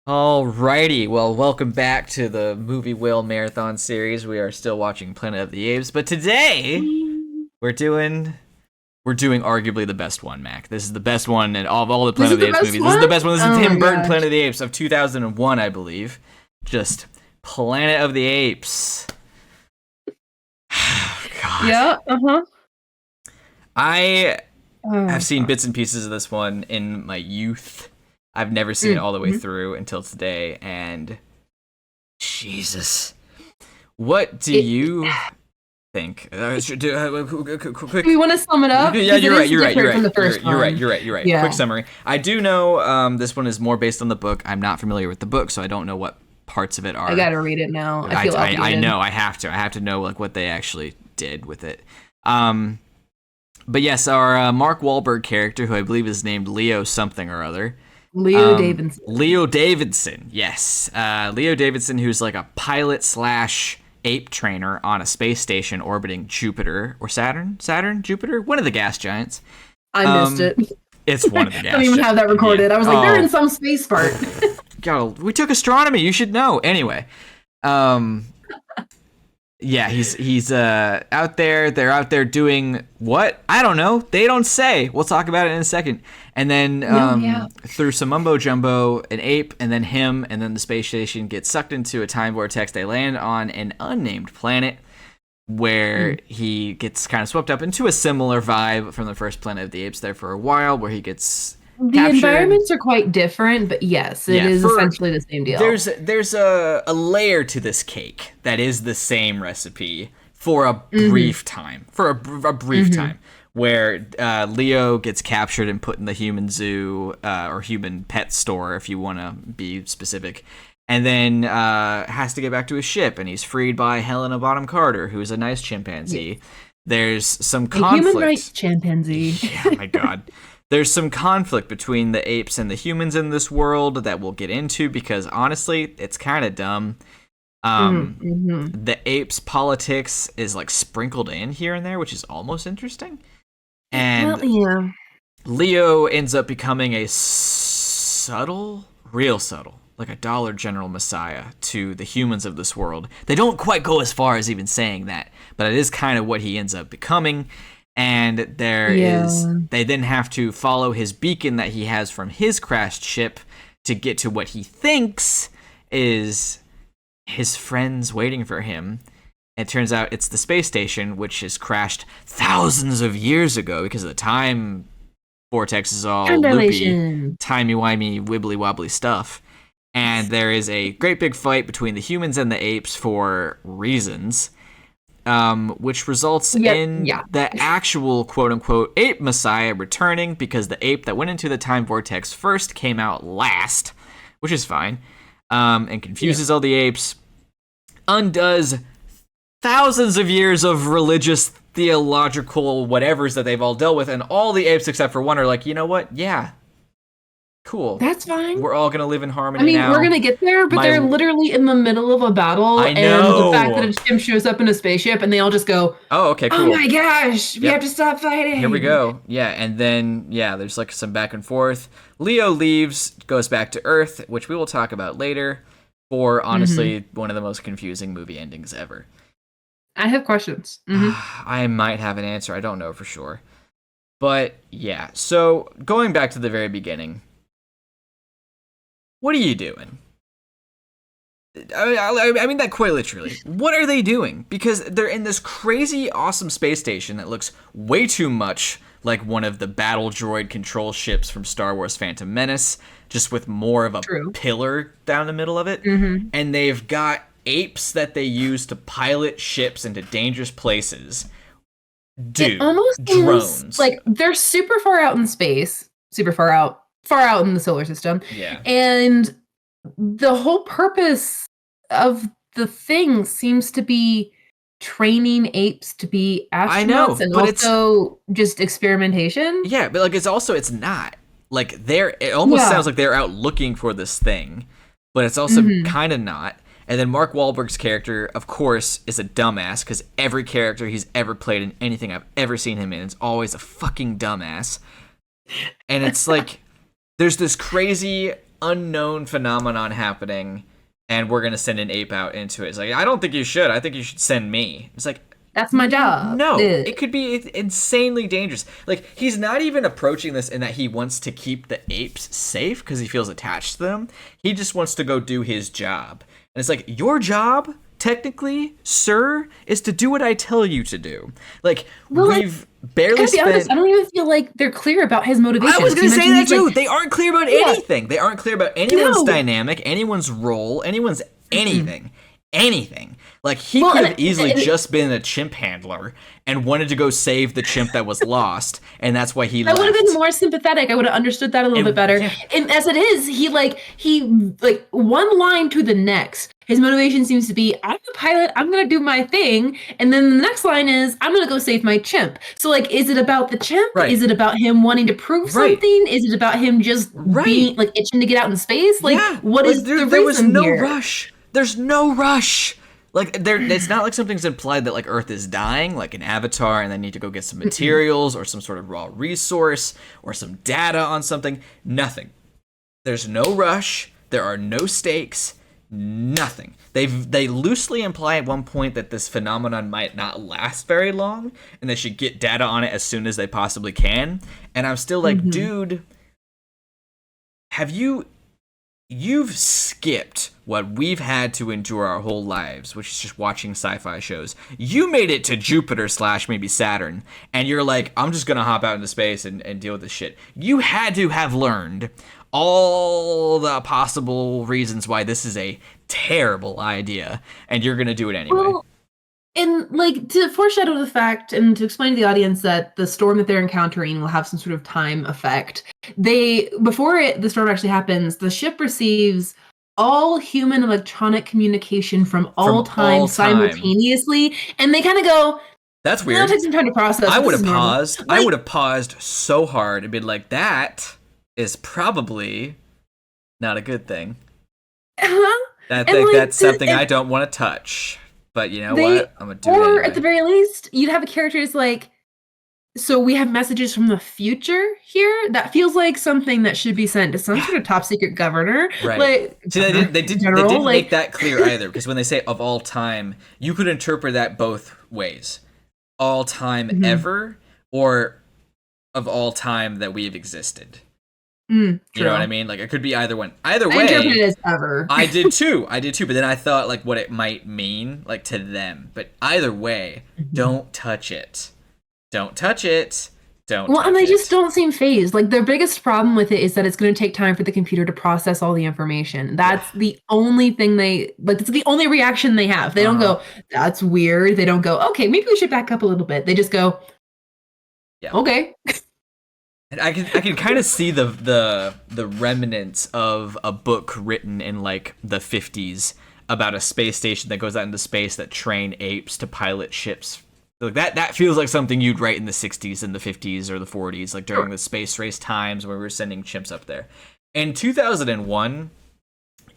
Alrighty, well, welcome back to the Movie Whale Marathon series. We are still watching Planet of the Apes, but today we're doing arguably the best one, Mac. This is the best one in all the Planet of the Apes movies. This is the best one. This is Tim Burton Planet of the Apes of 2001, I believe. Just Planet of the Apes. God. Yeah, I have seen bits and pieces of this one in my youth. I've never seen it all the way through until today, and Jesus, what do you think? Do we want to sum it up? Yeah, you're right. You're right. Yeah. Quick summary. I do know this one is more based on the book. I'm not familiar with the book, so I don't know what parts of it are. I gotta read it now. I feel I know. I have to. I have to know like what they actually did with it. But yes, our Mark Wahlberg character, who I believe is named Leo something or other. Leo Davidson. Leo Davidson, yes. Leo Davidson, who's like a pilot / ape trainer on a space station orbiting Jupiter or Saturn, Jupiter, one of the gas giants. I missed it. It's one of the gas giants. I don't even have that recorded. Yeah. I was like, they're in some space part. God, we took astronomy. You should know. Anyway, yeah, he's out there. They're out there doing what? I don't know. They don't say. We'll talk about it in a second. And then through some mumbo jumbo, an ape, and then him, and then the space station gets sucked into a time vortex. They land on an unnamed planet where he gets kind of swept up into a similar vibe from the first Planet of the Apes there for a while, where he gets captured. Environments are quite different, but yes, it is essentially the same deal. There's a layer to this cake that is the same recipe for a brief time. For a brief time. Where Leo gets captured and put in the human zoo or human pet store, if you want to be specific, and then has to get back to his ship, and he's freed by Helena Bonham Carter, who's a nice chimpanzee. Yes. There's some conflict. A human rights chimpanzee. Yeah, my God. There's some conflict between the apes and the humans in this world that we'll get into because, honestly, it's kind of dumb. The apes' politics is like sprinkled in here and there, which is almost interesting. And Leo ends up becoming a real subtle, like a Dollar General messiah to the humans of this world. They don't quite go as far as even saying that, but it is kind of what he ends up becoming. And they then have to follow his beacon that he has from his crashed ship to get to what he thinks is his friends waiting for him. It turns out it's the space station, which has crashed thousands of years ago because the time vortex is all loopy, timey-wimey, wibbly-wobbly stuff. And there is a great big fight between the humans and the apes for reasons, which results in the actual quote-unquote ape messiah returning because the ape that went into the time vortex first came out last, which is fine, and confuses all the apes, undoes thousands of years of religious, theological whatevers that they've all dealt with, and all the apes except for one are like, you know what? Yeah. Cool. That's fine. We're all going to live in harmony now. We're going to get there, but they're literally in the middle of a battle. I know. And the fact that a chimp shows up in a spaceship and they all just go, oh, okay, cool. Oh my gosh, we have to stop fighting. Here we go. Yeah, and then, there's like some back and forth. Leo leaves, goes back to Earth, which we will talk about later, for honestly one of the most confusing movie endings ever. I have questions. I might have an answer. I don't know for sure. But, yeah. So, going back to the very beginning, what are you doing? I mean that quite literally. What are they doing? Because they're in this crazy, awesome space station that looks way too much like one of the battle droid control ships from Star Wars Phantom Menace, just with more of a pillar down the middle of it. And they've got apes that they use to pilot ships into dangerous places. Dude, it almost drones. Like they're super far out in space, far out in the solar system. Yeah. And the whole purpose of the thing seems to be training apes to be astronauts. I know, and also just experimentation. Yeah, but like it's not. Like it almost sounds like they're out looking for this thing, but it's also kind of not. And then Mark Wahlberg's character, of course, is a dumbass because every character he's ever played in anything I've ever seen him in is always a fucking dumbass. And it's like, there's this crazy unknown phenomenon happening, and we're gonna send an ape out into it. It's like, I don't think you should. I think you should send me. It's like, that's my job. No, it could be insanely dangerous. Like, he's not even approaching this in that he wants to keep the apes safe because he feels attached to them. He just wants to go do his job. And it's like, your job, technically, sir, is to do what I tell you to do. Like, we've barely spent... honest, I don't even feel like they're clear about his motivation. I was going to say that, too. Like, they aren't clear about anything. They aren't clear about anyone's dynamic, anyone's role, anyone's anything. Anything. Like, he could have easily just been a chimp handler and wanted to go save the chimp that was lost, and that's why he left. I would have been more sympathetic. I would have understood that a little bit better. Yeah. And as it is, he one line to the next. His motivation seems to be, I'm the pilot, I'm going to do my thing, and then the next line is, I'm going to go save my chimp. So, like, is it about the chimp? Right. Is it about him wanting to prove something? Is it about him just being, like, itching to get out in space? Like, what is the reason there was no here? rush. There's no rush. Like, it's not like something's implied that, like, Earth is dying, like an Avatar, and they need to go get some materials or some sort of raw resource or some data on something. Nothing. There's no rush. There are no stakes. Nothing. They loosely imply at one point that this phenomenon might not last very long, and they should get data on it as soon as they possibly can. And I'm still like, dude, you've skipped what we've had to endure our whole lives, which is just watching sci-fi shows. You made it to Jupiter / maybe Saturn, and you're like, I'm just gonna hop out into space and deal with this shit. You had to have learned all the possible reasons why this is a terrible idea, and you're gonna do it anyway. Well, and, like, to foreshadow the fact and to explain to the audience that the storm that they're encountering will have some sort of time effect, before the storm actually happens, the ship receives all human electronic communication from all time simultaneously, and they kind of go, that's weird. It'll take some time to process. I would have paused. Like, I would have paused so hard and been like, that is probably not a good thing. That's something I don't want to touch. But you know what? I'm going to do it anyway. Or at the very least, you'd have a character who's like, so we have messages from the future here? That feels like something that should be sent to some sort of top secret governor. Right. Like, see, they didn't make that clear either, because when they say of all time, you could interpret that both ways. All time ever, or of all time that we have existed. You know what I mean? Like, it could be either one. Either way, I interpret it as ever. I did too. But then I thought, like, what it might mean, like, to them. But either way, don't touch it. Don't touch it. Well, and they just don't seem phased. Like, their biggest problem with it is that it's going to take time for the computer to process all the information. That's the only thing it's the only reaction they have. They don't go, that's weird. They don't go, okay, maybe we should back up a little bit. They just go, okay. And I can kind of see the remnants of a book written in, like, the 50s about a space station that goes out into space that train apes to pilot ships. Like, that feels like something you'd write in the 60s and the 50s or the 40s, like during the space race times where we were sending chimps up there. In 2001,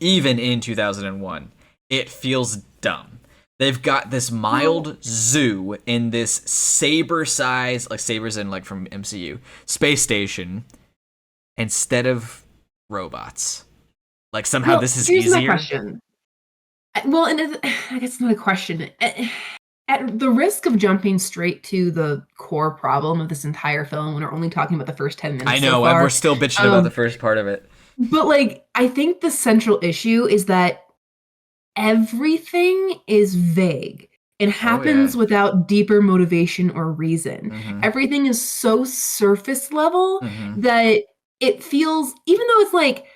even in 2001, it feels dumb. They've got this mild zoo in this saber size, like sabers in, like, from MCU, space station, instead of robots. Like, somehow this is easier. Here's my question. Well, and I guess it's not a question. At the risk of jumping straight to the core problem of this entire film, when we're only talking about the first 10 minutes. I know, and we're still bitching about the first part of it. But, like, I think the central issue is that everything is vague and happens without deeper motivation or reason. Everything is so surface level that it feels, even though it's like,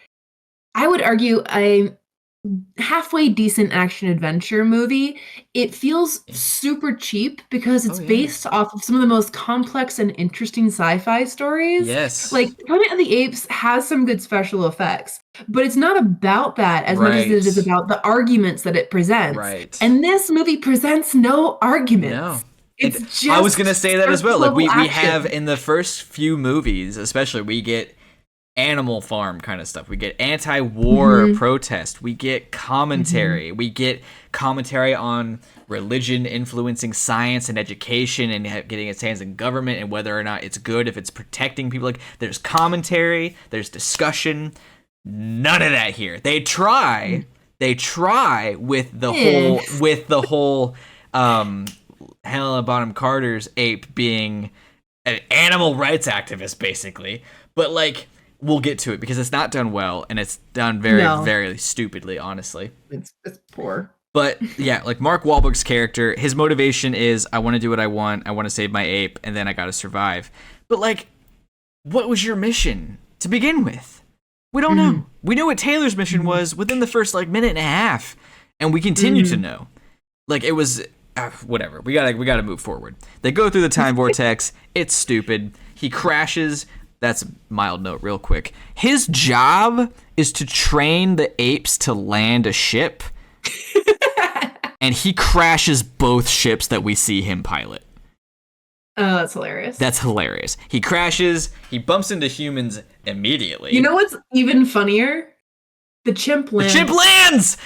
I would argue a halfway decent action adventure movie, it feels super cheap because it's based off of some of the most complex and interesting sci-fi stories. Yes. Like, Planet of the Apes has some good special effects, but it's not about that as much as it is about the arguments that it presents. Right. And this movie presents no arguments. No. It's just I was going to say that as well. Like, we have in the first few movies, especially, we get Animal Farm kind of stuff. We get anti-war protest. We get commentary. We get commentary on religion influencing science and education and getting its hands in government and whether or not it's good if it's protecting people. Like, there's commentary, there's discussion. None of that here. They try with the whole Helena Bonham Carter's ape being an animal rights activist, basically. But like, we'll get to it because it's not done well, and it's done very stupidly, honestly. It's poor. But yeah, like Mark Wahlberg's character, his motivation is, I want to do what I want to save my ape, and then I gotta survive. But like, what was your mission to begin with? We don't know. We knew what Taylor's mission was within the first like minute and a half, and we continue to know. Like, it was whatever. We gotta move forward. They go through the time vortex. It's stupid. He crashes. That's a mild note, real quick. His job is to train the apes to land a ship, and he crashes both ships that we see him pilot. Oh, that's hilarious. That's hilarious. He crashes. He bumps into humans immediately. You know what's even funnier? The chimp lands.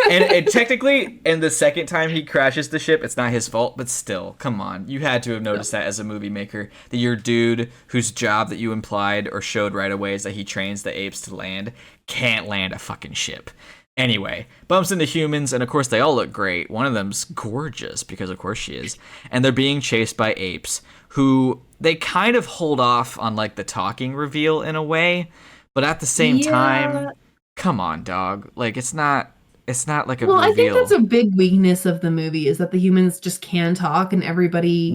And technically, in the second time he crashes the ship, it's not his fault, but still, come on. You had to have noticed that as a movie maker, that your dude, whose job that you implied or showed right away is that he trains the apes to land, can't land a fucking ship. Anyway, bumps into humans, and of course they all look great. One of them's gorgeous, because of course she is. And they're being chased by apes, who they kind of hold off on like the talking reveal in a way, but at the same time, come on, dog. Like, it's not like a reveal. I think that's a big weakness of the movie, is that the humans just can talk and everybody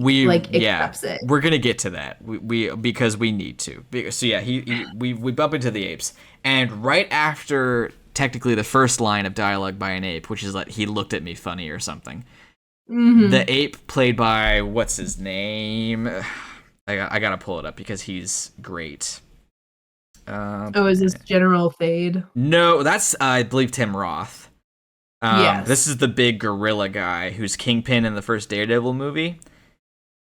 accepts it. We're gonna get to that. We because we need to. So yeah, we bump into the apes, and right after technically the first line of dialogue by an ape, which is like, he looked at me funny or something. The ape played by, what's his name? I gotta pull it up because he's great. Is this General Fade? No, that's I believe Tim Roth. Yes. This is the big gorilla guy who's Kingpin in the first Daredevil movie.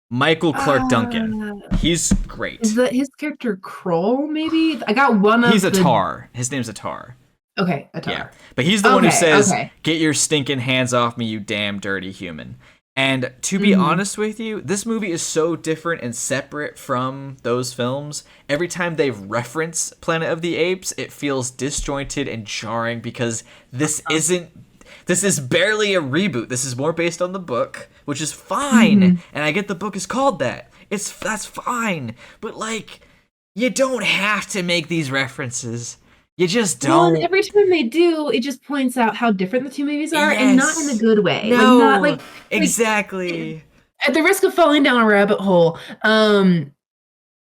Michael Clark Duncan. He's great. Is that his character Kroll, maybe? I got one of He's Atar. His name's Atar. Okay, Atar. Yeah. But he's the one who says, get your stinking hands off me, you damn dirty human. And to be honest with you, this movie is so different and separate from those films. Every time they reference Planet of the Apes, it feels disjointed and jarring because this is barely a reboot. This is more based on the book, which is fine. And I get the book is called that. That's fine. But like, you don't have to make these references. You just don't. Well, every time they do, it just points out how different the two movies are, and not in a good way. No, exactly. At the risk of falling down a rabbit hole,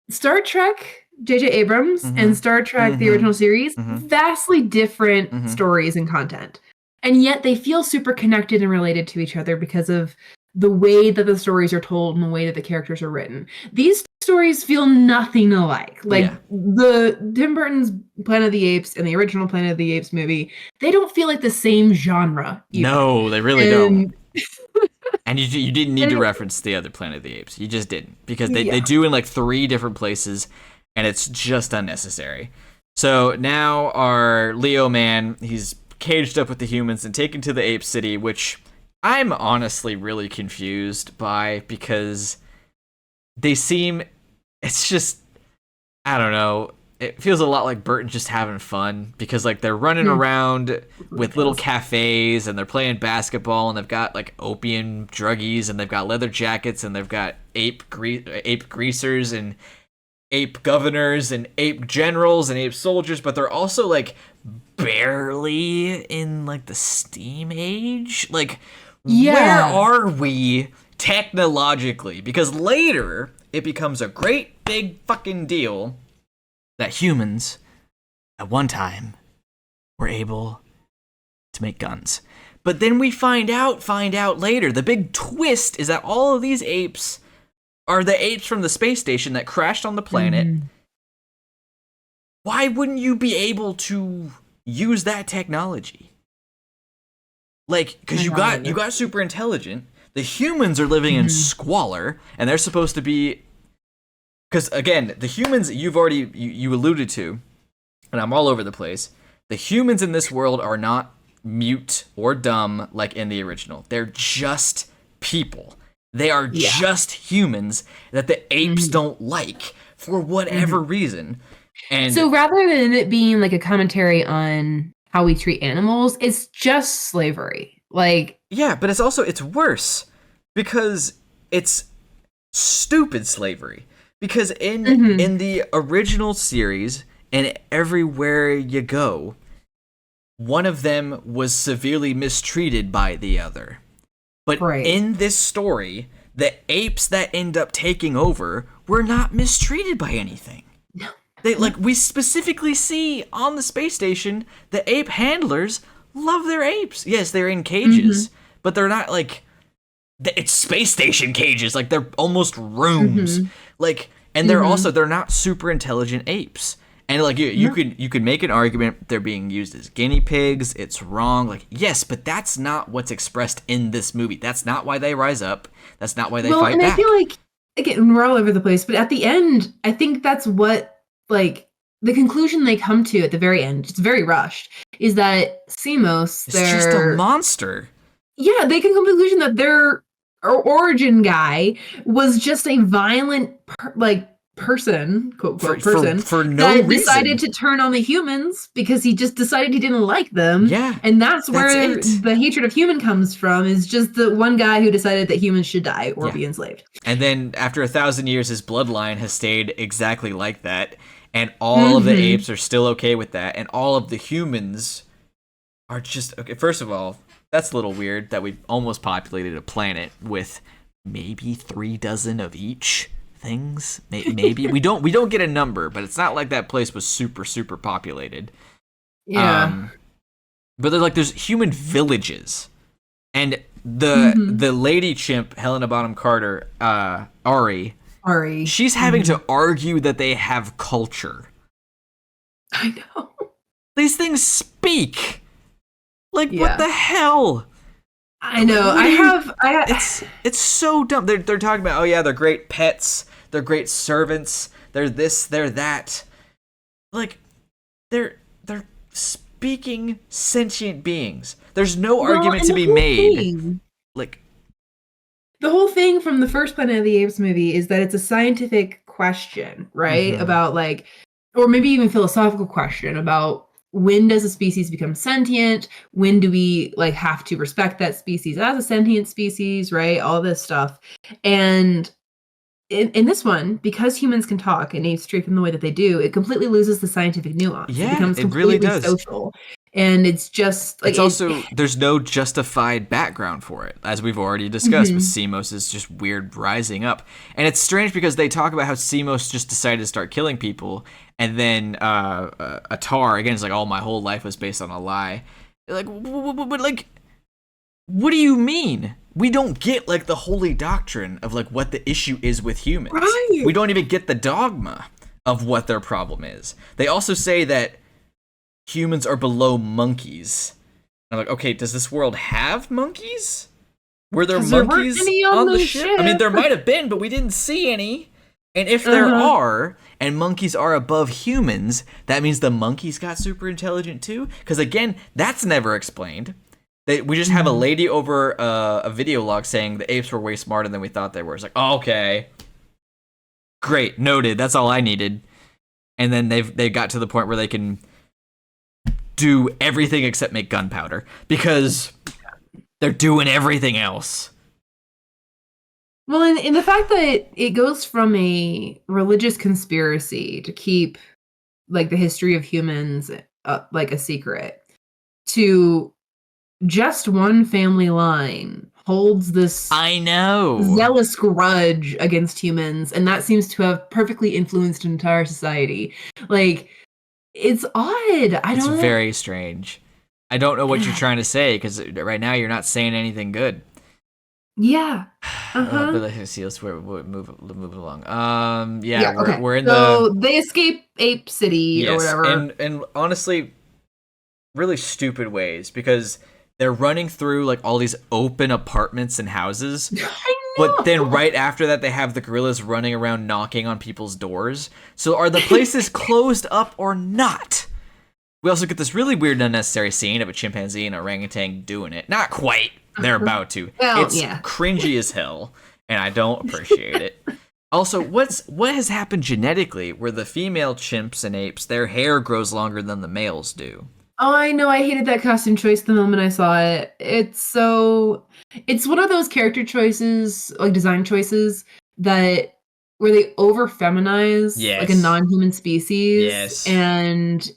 Star Trek, J.J. Abrams, and Star Trek, the original series, vastly different stories and content. And yet they feel super connected and related to each other because of the way that the stories are told and the way that the characters are written. These stories feel nothing alike. The Tim Burton's Planet of the Apes and the original Planet of the Apes movie, they don't feel like the same genre. Either. No, they really don't. And you didn't need to reference the other Planet of the Apes. You just didn't. Because they do in like 3 different places, and it's just unnecessary. So now our Leo man, he's caged up with the humans and taken to the ape city, which I'm honestly really confused by, because it's just, I don't know, it feels a lot like Burton just having fun, because like they're running around with little cafes and they're playing basketball and they've got like opium druggies and they've got leather jackets and they've got ape greasers and ape governors and ape generals and ape soldiers, but they're also like barely in like the steam age. Like, where are we technologically? Because later it becomes a great big fucking deal that humans at one time were able to make guns. But then we find out later, the big twist is that all of these apes are the apes from the space station that crashed on the planet. Why wouldn't you be able to use that technology? Like, because you got super intelligent. The humans are living in squalor, and they're supposed to be. Because again, the humans you've already you alluded to, and I'm all over the place. The humans in this world are not mute or dumb like in the original. They're just people. They are just humans that the apes don't like. for whatever reason. And so rather than it being like a commentary on how we treat animals, it's just slavery. Like, yeah, but it's worse because it's stupid slavery. Because in the original series, and everywhere you go, one of them was severely mistreated by the other. But in this story, the apes that end up taking over were not mistreated by anything. No. We specifically see on the space station, the ape handlers love their apes. Yes, they're in cages, but they're not it's space station cages. Like, they're almost rooms. And they're not super intelligent apes. And you could make an argument they're being used as guinea pigs. It's wrong. Yes, but that's not what's expressed in this movie. That's not why they rise up. That's not why they fight back. I feel like, again, we're all over the place, but at the end, I think that's what, the conclusion they come to at the very end, it's very rushed, is that Simos, it's just a monster. Yeah, they can come to the conclusion that their origin guy was just a violent, person, quote, person, for no that reason. Decided to turn on the humans because he just decided he didn't like them. Yeah. And that's where the hatred of human comes from, is just the one guy who decided that humans should die or be enslaved. And then after 1,000 years, his bloodline has stayed exactly like that. And all of the apes are still okay with that. And all of the humans are just, okay, first of all, that's a little weird that we almost populated a planet with maybe 36 of each things. Maybe we don't get a number, but it's not like that place was super populated. Yeah. But there's human villages, and the lady chimp Helena Bonham Carter, Ari, she's having to argue that they have culture. I know. These things speak. What the hell? I know. It's so dumb. They're talking about, they're great pets, they're great servants, they're this, they're that. They're speaking sentient beings. There's no argument to be made. The whole thing from the first Planet of the Apes movie is that it's a scientific question, right? About or maybe even philosophical question about, when does a species become sentient? When do we have to respect that species as a sentient species, right? All this stuff. And in this one, because humans can talk and apes treat them the way that they do, it completely loses the scientific nuance. Yeah, it becomes really does. Social. And it's just it's also, there's no justified background for it, as we've already discussed with Simos' just weird rising up. And it's strange because they talk about how Simos just decided to start killing people, and then Atar, again, is my whole life was based on a lie. But what do you mean? We don't get the holy doctrine of what the issue is with humans. Right. We don't even get the dogma of what their problem is. They also say that humans are below monkeys. I'm okay, does this world have monkeys? Were there monkeys on the ship? I mean, there might have been, but we didn't see any. And if there are, and monkeys are above humans, that means the monkeys got super intelligent too? Because again, that's never explained. We just have a lady over a video log saying the apes were way smarter than we thought they were. It's okay. Great, noted. That's all I needed. And then they got to the point where they can do everything except make gunpowder, because they're doing everything else. Well, in the fact that it goes from a religious conspiracy to keep the history of humans a secret, to just one family line holds this zealous grudge against humans, and that seems to have perfectly influenced an entire society. It's odd. It's very strange. I don't know what you're trying to say, because right now you're not saying anything good. Yeah. But let's see. Let's move along. Okay. We're in they escape Ape City or whatever. And honestly, really stupid ways, because they're running through all these open apartments and houses. But then right after that, they have the gorillas running around knocking on people's doors. So are the places closed up or not? We also get this really weird, unnecessary scene of a chimpanzee and orangutan doing it. Not quite. They're about to. It's cringy as hell, and I don't appreciate it. Also, what has happened genetically where the female chimps and apes, their hair grows longer than the males do? Oh, I know. I hated that costume choice the moment I saw it. It's one of those character choices, like design choices, that where they over feminize like a Yes. non-human species. Yes. And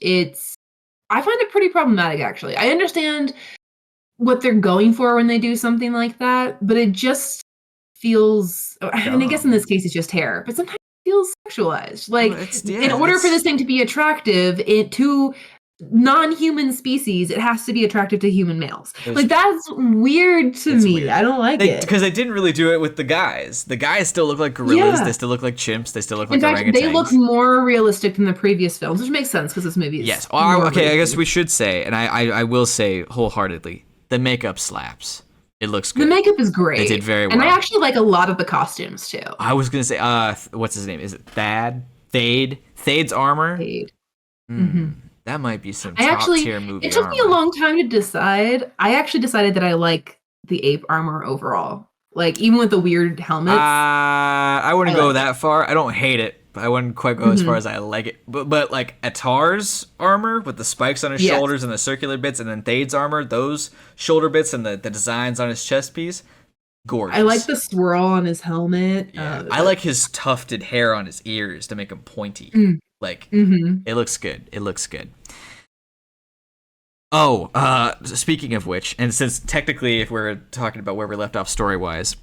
I find it pretty problematic, actually. I understand what they're going for when they do something like that, but it just feels, and I guess in this case it's just hair, but sometimes it feels sexualized. Like, in order for this thing to be attractive to non-human species, it has to be attractive to human males. Like, that's weird to me. Weird. I don't like it. Because they didn't really do it with the guys. The guys still look like gorillas. Yeah. They still look like chimps. They still look like orangutans. In fact, they look more realistic than the previous films, which makes sense because this movie is. Yes. Okay, I guess we should say, and I will say wholeheartedly, the makeup slaps. It looks good. The makeup is great. They did very well. And I actually like a lot of the costumes, too. I was going to say, what's his name? Is it Thad? Thade? Thade's armor? Thade. That might be some top-tier movie It took me a long time to decide. I actually decided that I like the ape armor overall. Like, even with the weird helmets. I wouldn't go that far. I don't hate it. I wouldn't quite go as far as I like it. But like Atar's armor with the spikes on his shoulders and the circular bits, and then Thade's armor, those shoulder bits and the designs on his chest piece, gorgeous. I like the swirl on his helmet. Yeah. I like his tufted hair on his ears to make them pointy. Like, it looks good. It looks good. Oh, speaking of which, and since technically if we're talking about where we left off story-wise,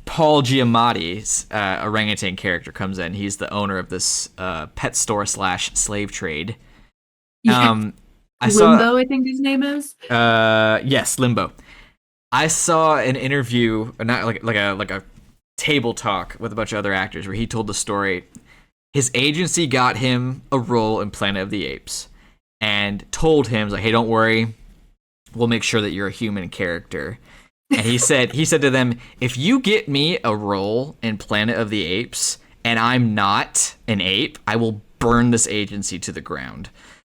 Paul Giamatti's orangutan character comes in. He's the owner of this pet store / slave trade. Limbo, I think his name is. Yes, Limbo. I saw an interview, not like a table talk with a bunch of other actors, where he told the story. His agency got him a role in Planet of the Apes, and told him, like, "Hey, don't worry, we'll make sure that you're a human character." And he said to them, "If you get me a role in Planet of the Apes and I'm not an ape, I will burn this agency to the ground."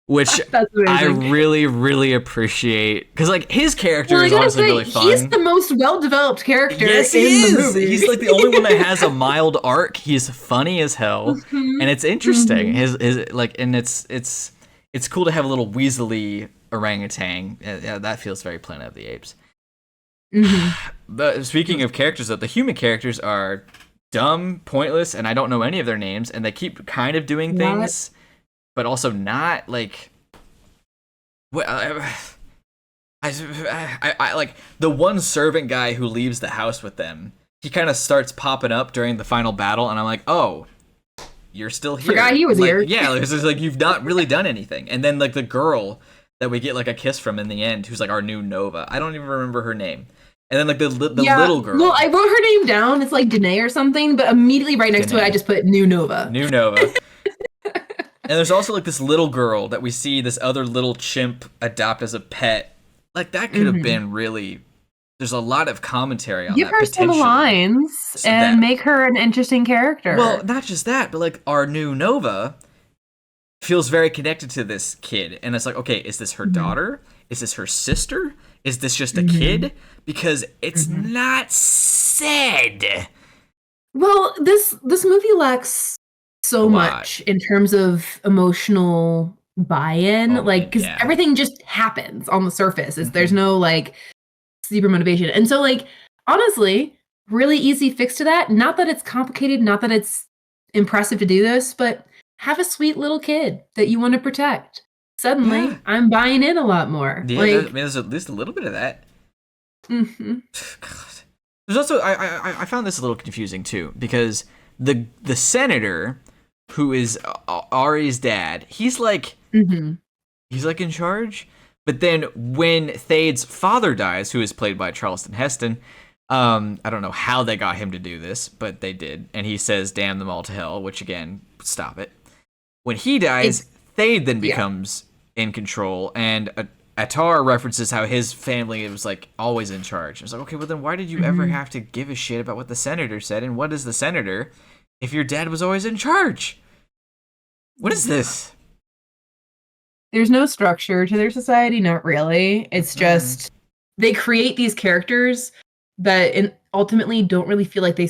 Which I really, really appreciate, because like his character is honestly really fun. He's the most well-developed character in the movie. He's like the only one that has a mild arc. He's funny as hell, and it's interesting. His like, and it's cool to have a little weaselly orangutan. Yeah, that feels very Planet of the Apes. But speaking of characters, though, the human characters are dumb, pointless, and I don't know any of their names, and they keep kind of doing things, but also not. Like, I like the one servant guy who leaves the house with them. He kind of starts popping up during the final battle, and I'm like, oh, you're still here. Forgot he was here. Yeah, it's just like you've not really done anything. And then like the girl that we get like a kiss from in the end, who's like our new Nova. I don't even remember her name. And then like the little girl. Well, I wrote her name down. It's like Danae or something, but immediately right next to it, I just put New Nova. New Nova. And there's also like this little girl that we see this other little chimp adopt as a pet. Like that could have been really. There's a lot of commentary on that. Give her some lines and make her an interesting character. Well, not just that, but like our new Nova feels very connected to this kid. And it's like, okay, is this her daughter? Is this her sister? Is this just a kid? Because it's not said. Well, this movie lacks so much in terms of emotional buy-in. Because everything just happens on the surface. There's no like super motivation. And so like, honestly, really easy fix to that. Not that it's complicated, not that it's impressive to do this, but have a sweet little kid that you want to protect. Suddenly, I'm buying in a lot more. Yeah, there's at least a little bit of that. God. There's also I found this a little confusing too, because the senator who is Ari's dad, he's like he's like in charge. But then when Thade's father dies, who is played by Charleston Heston, I don't know how they got him to do this, but they did. And he says, "Damn them all to hell," which again, stop it. When he dies, Thade then becomes in control, and Atar references how his family was like always in charge. I was like, okay, well then why did you ever have to give a shit about what the senator said? And what is the senator if your dad was always in charge? What is this? There's no structure to their society, not really. It's just they create these characters that ultimately don't really feel like they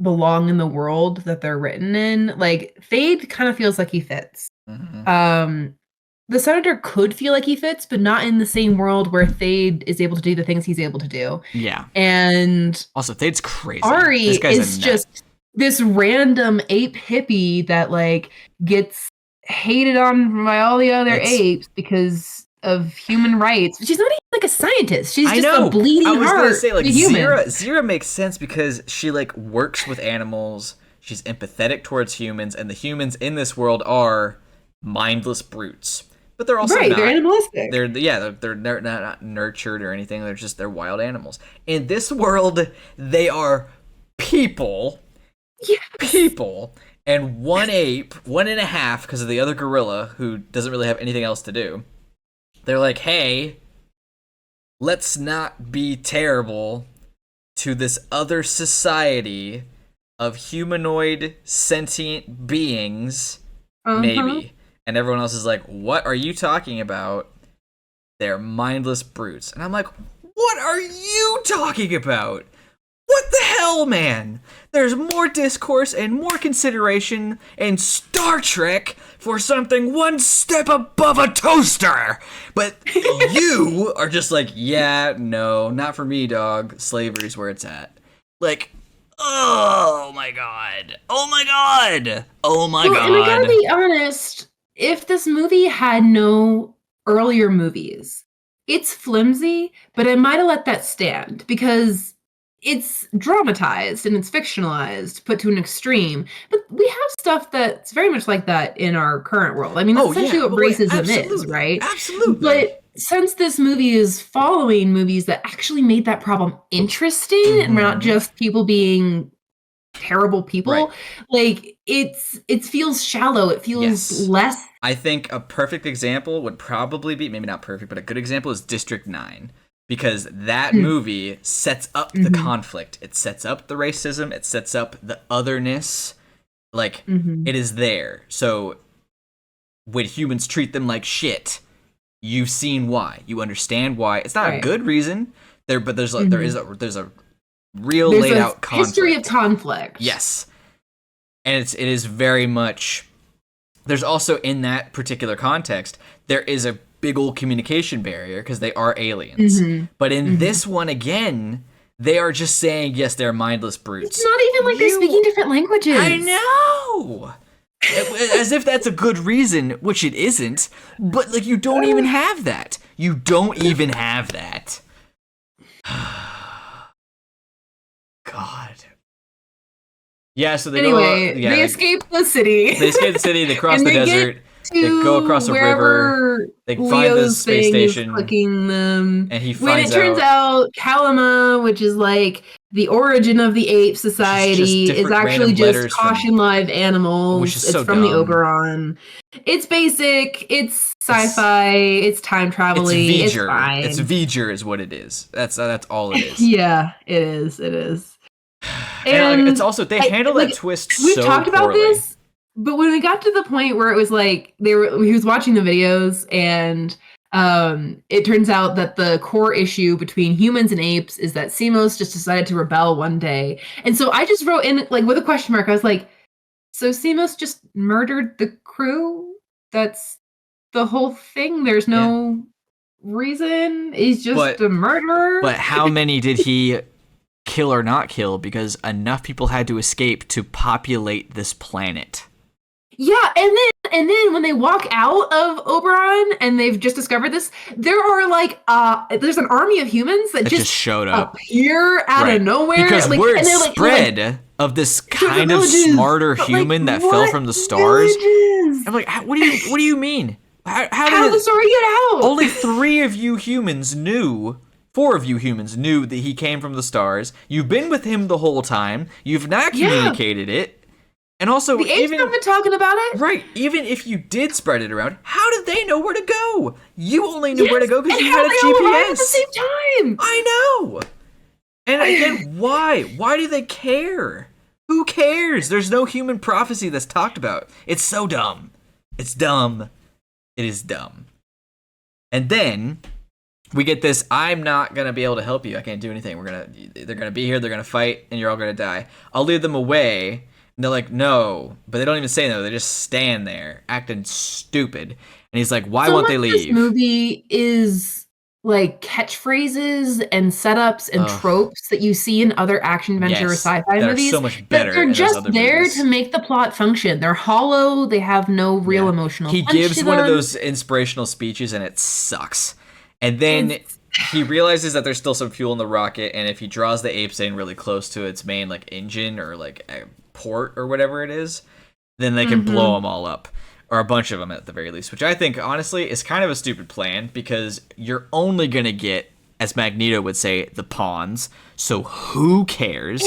belong in the world that they're written in. Like, Thade kind of feels like he fits. The Senator could feel like he fits, but not in the same world where Thade is able to do the things he's able to do. Yeah. And also, Thade's crazy. Ari is just this random ape hippie that like gets hated on by all the other apes because of human rights. She's not even like a scientist. She's just a bleeding heart. I was gonna say, like, Zira makes sense because she like works with animals. She's empathetic towards humans, and the humans in this world are mindless brutes. But they're also not. They're animalistic. They're not nurtured or anything. They're wild animals. In this world, they are people. Yes. People. And one ape, 1.5, because of the other gorilla who doesn't really have anything else to do. They're like, hey, let's not be terrible to this other society of humanoid sentient beings, maybe. And everyone else is like, what are you talking about? They're mindless brutes. And I'm like, what are you talking about? What the hell, man? There's more discourse and more consideration in Star Trek for something one step above a toaster. But you are just like, yeah, no, not for me, dog. Slavery's where it's at. Like, oh my god. Oh my god. Oh my god. And I gotta be honest, if this movie had no earlier movies, it's flimsy, but I might have let that stand because it's dramatized and it's fictionalized, put to an extreme. But we have stuff that's very much like that in our current world. I mean, that's essentially what racism is, right? Absolutely. But since this movie is following movies that actually made that problem interesting and not just people being terrible people, like it feels shallow. It feels less. I think a perfect example would probably be, maybe not perfect, but a good example is District 9. Because that movie sets up the conflict. It sets up the racism. It sets up the otherness. Like, it is there. So, when humans treat them like shit, you've seen why. You understand why. It's not a good reason, but there's a real laid out conflict. History of conflict. Yes. And it is very much... There's also, in that particular context, there is a big old communication barrier because they are aliens. But in this one, again, they are just saying, yes, they're mindless brutes. It's not even like they're speaking different languages. I know! As if that's a good reason, which it isn't. But, like, you don't even have that. You don't even have that. God. Yeah, so they they escape the city. They escape the city, they cross the desert. They go across a river. They find the space station. Clicking them. And he finds when it turns out Kalama, which is like the origin of the ape society, is actually just caution live animals. Which is so from the Oberon. It's basic. It's sci-fi. It's time travel-y. It's fine. It's V'ger is what it is. That's all it is. Yeah, it is. It is. And it's also, they handle that twist so poorly. We've talked about this. But when we got to the point where it was like he was watching the videos and it turns out that the core issue between humans and apes is that Simos just decided to rebel one day. And so I just wrote in like with a question mark, I was like, so Simos just murdered the crew? That's the whole thing? There's no reason? He's just a murderer? But how many did he kill or not kill? Because enough people had to escape to populate this planet. Yeah, and then when they walk out of Oberon and they've just discovered this, there are like there's an army of humans that just showed up appear out of nowhere. Because word spread of this kind of smarter human that fell from the stars. I'm like, what do you mean? How did the story get out? Only 4 of you humans knew that he came from the stars. You've been with him the whole time. You've not communicated it. And also, the apes have been talking about it. Right. Even if you did spread it around, how did they know where to go? You only knew where to go because you had a GPS. At the same time. I know. And again, why? Why do they care? Who cares? There's no human prophecy that's talked about. It's so dumb. It's dumb. It is dumb. And then we get this, I'm not gonna be able to help you. I can't do anything. They're gonna be here. They're gonna fight, and you're all gonna die. I'll lead them away. And they're like, no, but they don't even say no. They just stand there acting stupid. And he's like, why won't they leave? This movie is like catchphrases and setups and tropes that you see in other action adventure or sci-fi movies. So much better. They're just there to make the plot function. They're hollow. They have no real emotional. He gives one of those inspirational speeches, and it sucks. And then he realizes that there's still some fuel in the rocket, and if he draws the apes in really close to its main like engine or like a port or whatever it is, then they can blow them all up, or a bunch of them at the very least. Which I think honestly is kind of a stupid plan, because you're only gonna get, as Magneto would say, the pawns. So who cares?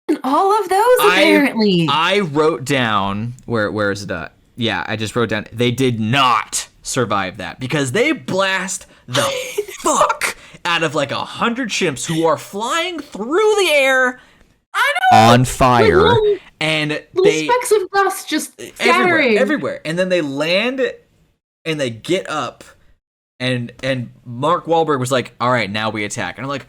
And all of those apparently. I wrote down where is it at? Yeah, I just wrote down they did not survive that, because they blast the fuck out of like 100 ships who are flying through the air on fire, and they specks of dust just scattering everywhere. And then they land and they get up, and Mark Wahlberg was like, all right, now we attack. And I'm like,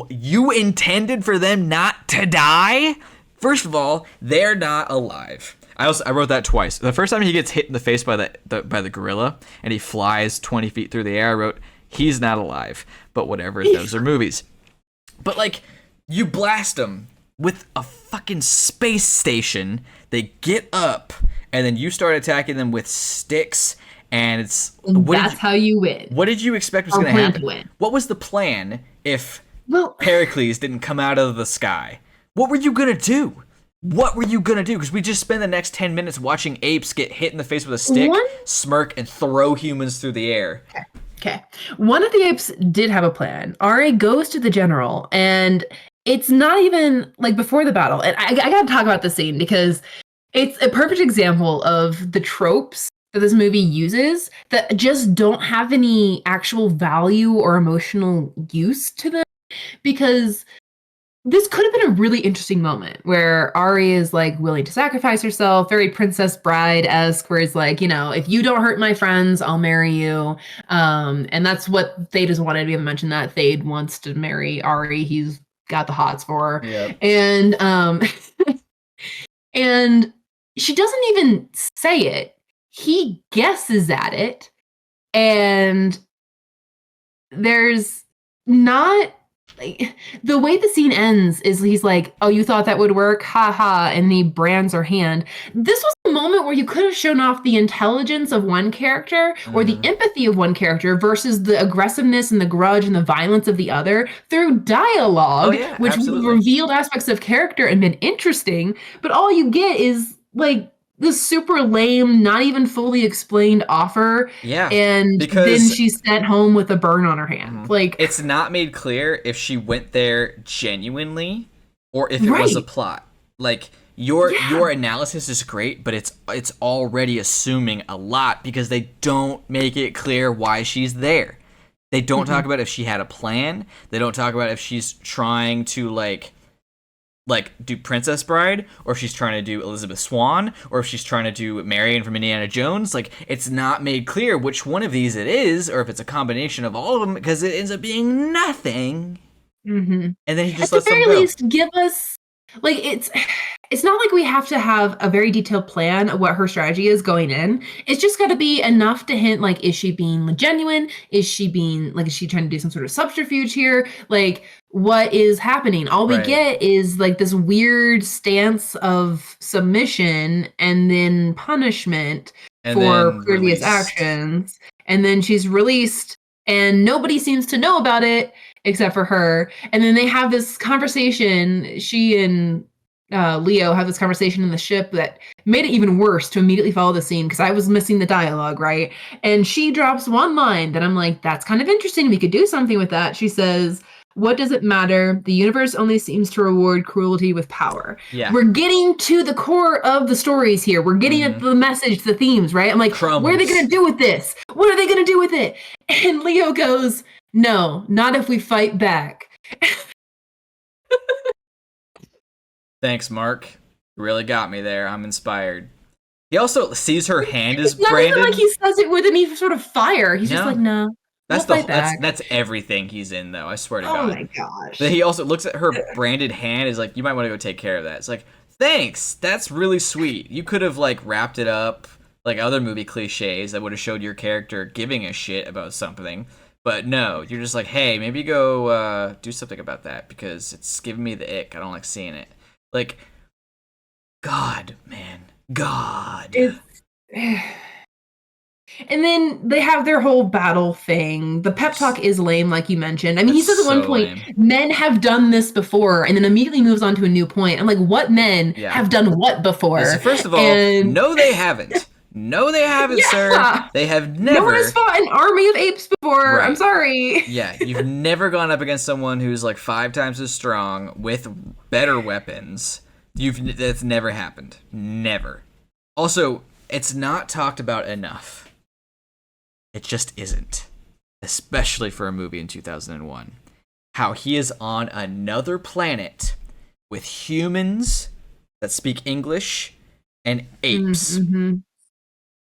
you intended for them not to die? First of all, they're not alive. I wrote that twice. The first time he gets hit in the face by the gorilla and he flies 20 feet through the air, I wrote, he's not alive. But whatever, those are movies. But like, you blast them with a fucking space station. They get up, and then you start attacking them with sticks, and that's how you win. What did you expect was going to happen? What was the plan if Pericles didn't come out of the sky? What were you going to do? What were you going to do? Because we just spend the next 10 minutes watching apes get hit in the face with a stick, smirk, and throw humans through the air. Okay. One of the apes did have a plan. Ari goes to the general, and it's not even like before the battle. And I got to talk about this scene because it's a perfect example of the tropes that this movie uses that just don't have any actual value or emotional use to them. Because this could have been a really interesting moment where Ari is like willing to sacrifice herself, very Princess Bride-esque, where it's like, you know, if you don't hurt my friends, I'll marry you. And that's what Thade has wanted. We haven't mentioned that. Thade wants to marry Ari. He's got the hots for her. Yep. And and she doesn't even say it. He guesses at it. And there's not... Like, the way the scene ends is he's like, oh, you thought that would work? Ha ha. And he brands her hand. This was a moment where you could have shown off the intelligence of one character or the empathy of one character versus the aggressiveness and the grudge and the violence of the other through dialogue, which revealed aspects of character and been interesting. But all you get is like this super lame, not even fully explained offer. Yeah. And then she's sent home with a burn on her hand. Like, it's not made clear if she went there genuinely or if it was a plot. Like, your analysis is great, but it's already assuming a lot because they don't make it clear why she's there. They don't talk about if she had a plan. They don't talk about if she's trying to like do Princess Bride, or if she's trying to do Elizabeth Swann, or if she's trying to do Marion from Indiana Jones. Like, it's not made clear which one of these it is, or if it's a combination of all of them, because it ends up being nothing. And then he just lets them go. At the very least, give us, like, it's not like we have to have a very detailed plan of what her strategy is going in. It's just got to be enough to hint, like, is she being genuine? Is she trying to do some sort of subterfuge here? Like, what is happening? All we get is like this weird stance of submission and then punishment for previous actions. And then she's released and nobody seems to know about it except for her. And then they have this conversation. She and Leo have this conversation in the ship that made it even worse to immediately follow the scene because I was missing the dialogue, right? And she drops one line that I'm like, that's kind of interesting. We could do something with that. She says, what does it matter? The universe only seems to reward cruelty with power. Yeah. We're getting to the core of the stories here. We're getting at the message, the themes, right? I'm like, what are they going to do with this? What are they going to do with it? And Leo goes, no, not if we fight back. Thanks, Mark. You really got me there. I'm inspired. He also sees her hand is branded. It's not even like he says it with any sort of fire. He's just like, no. That's everything he's in, though. I swear to God. Oh my gosh. But he also looks at her branded hand. Is like, you might want to go take care of that. It's like, thanks. That's really sweet. You could have like wrapped it up like other movie cliches that would have showed your character giving a shit about something. But no, you're just like, hey, maybe go do something about that because it's giving me the ick. I don't like seeing it. Like, God, man, God. And then they have their whole battle thing. The pep talk is lame, like you mentioned. I mean, he says at one point, men have done this before, and then immediately moves on to a new point. I'm like, what men have done what before? So first of all, no, they haven't. No, they haven't, sir. They have never. No one has fought an army of apes before. Right. I'm sorry. Yeah, you've never gone up against someone who's like 5 times as strong with better weapons. That's never happened. Never. Also, it's not talked about enough. It just isn't, especially for a movie in 2001. How he is on another planet with humans that speak English and apes. Mm-hmm.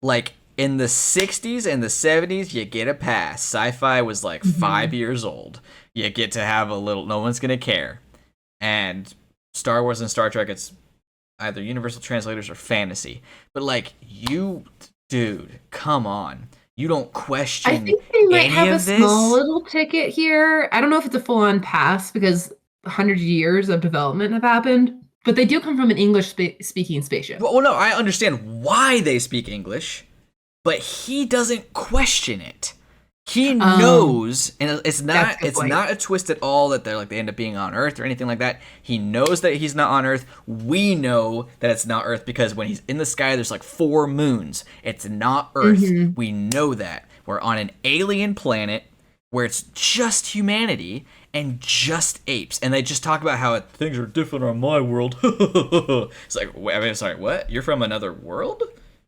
Like, in the 60s and the 70s, you get a pass. Sci-fi was like 5 years old. You get to have a little, no one's going to care. And Star Wars and Star Trek, it's either universal translators or fantasy. But like, dude, come on. You don't question any of this? I think they might have a small little ticket here. I don't know if it's a full-on pass because 100 years of development have happened, but they do come from an English-speaking spaceship. Well, no, I understand why they speak English, but he doesn't question it. He knows, and it's not a twist at all that they end up being on Earth or anything like that. He knows that he's not on Earth. We know that it's not Earth because when he's in the sky, there's like 4 moons. It's not Earth. Mm-hmm. We know that. We're on an alien planet where it's just humanity and just apes. And they just talk about how things are different on my world. It's like, sorry, what? You're from another world?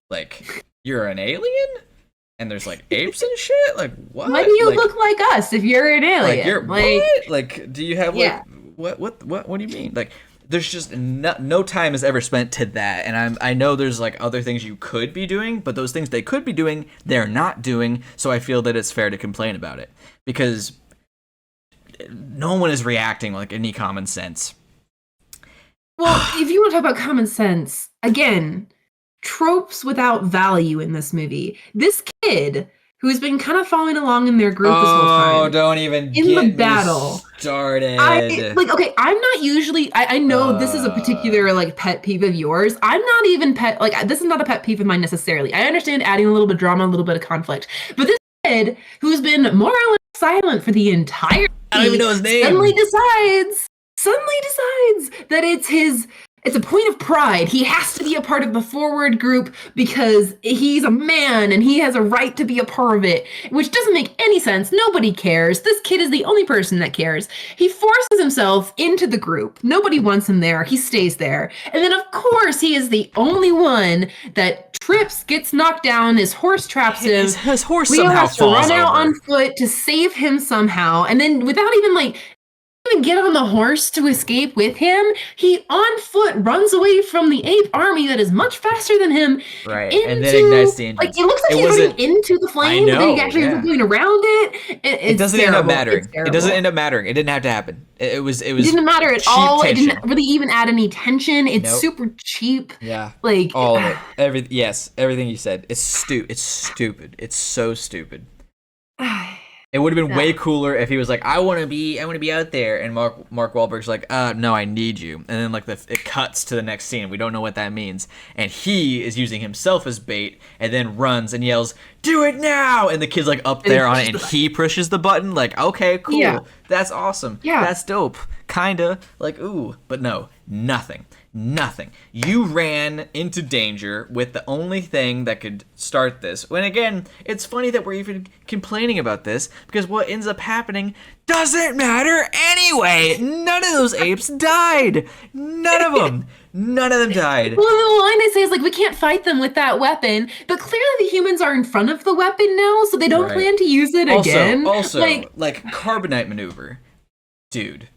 Like, you're an alien? And there's like apes and shit. Like, what? Why do you look like us if you're an alien? What? Like, do you have like what do you mean? Like, there's just no time is ever spent to that. And I know there's like other things you could be doing, but those things they could be doing, they're not doing. So I feel that it's fair to complain about it because no one is reacting like any common sense. Well, if you want to talk about common sense, again, tropes without value in this movie. This kid who's been kind of following along in their group this whole time. Oh, don't even in the battle started. I'm not usually. I know this is a particular like pet peeve of yours. I'm not even this is not a pet peeve of mine necessarily. I understand adding a little bit of drama, a little bit of conflict, but this kid who's been more or less silent for the entire. I don't even know his name. Suddenly decides that it's a point of pride. He has to be a part of the forward group because he's a man and he has a right to be a part of it, which doesn't make any sense. Nobody cares. This kid is the only person that cares. He forces himself into the group. Nobody wants him there. He stays there. And then, of course, he is the only one that trips, gets knocked down, his horse traps him. His horse somehow has to run out on foot to save him somehow. And then without even get on the horse to escape with him, he on foot runs away from the ape army that is much faster than him. Right, and then ignites the engine. It looks like he's running into the flame, but then he actually ends up going around it. It doesn't end up mattering. It doesn't end up mattering. It didn't have to happen. It didn't matter at all. Tension. It didn't really even add any tension. It's super cheap. Yeah, like all of it. Everything you said. It's stupid. It's stupid. It's so stupid. It would have been way cooler if he was like, I want to be out there, and Mark Wahlberg's like, no, I need you, and then it cuts to the next scene. We don't know what that means, and he is using himself as bait, and then runs and yells, "Do it now!" And the kid's like up there on it, and he pushes the button. Like, okay, cool, that's awesome, that's dope, kinda like ooh, but no, nothing. You ran into danger with the only thing that could start this. When again, it's funny that we're even complaining about this because what ends up happening doesn't matter anyway. None of those apes died. None of them. None of them died. Well, the line they say is like, we can't fight them with that weapon, but clearly the humans are in front of the weapon now, so they don't plan to use it again. Also, like carbonite maneuver. Dude,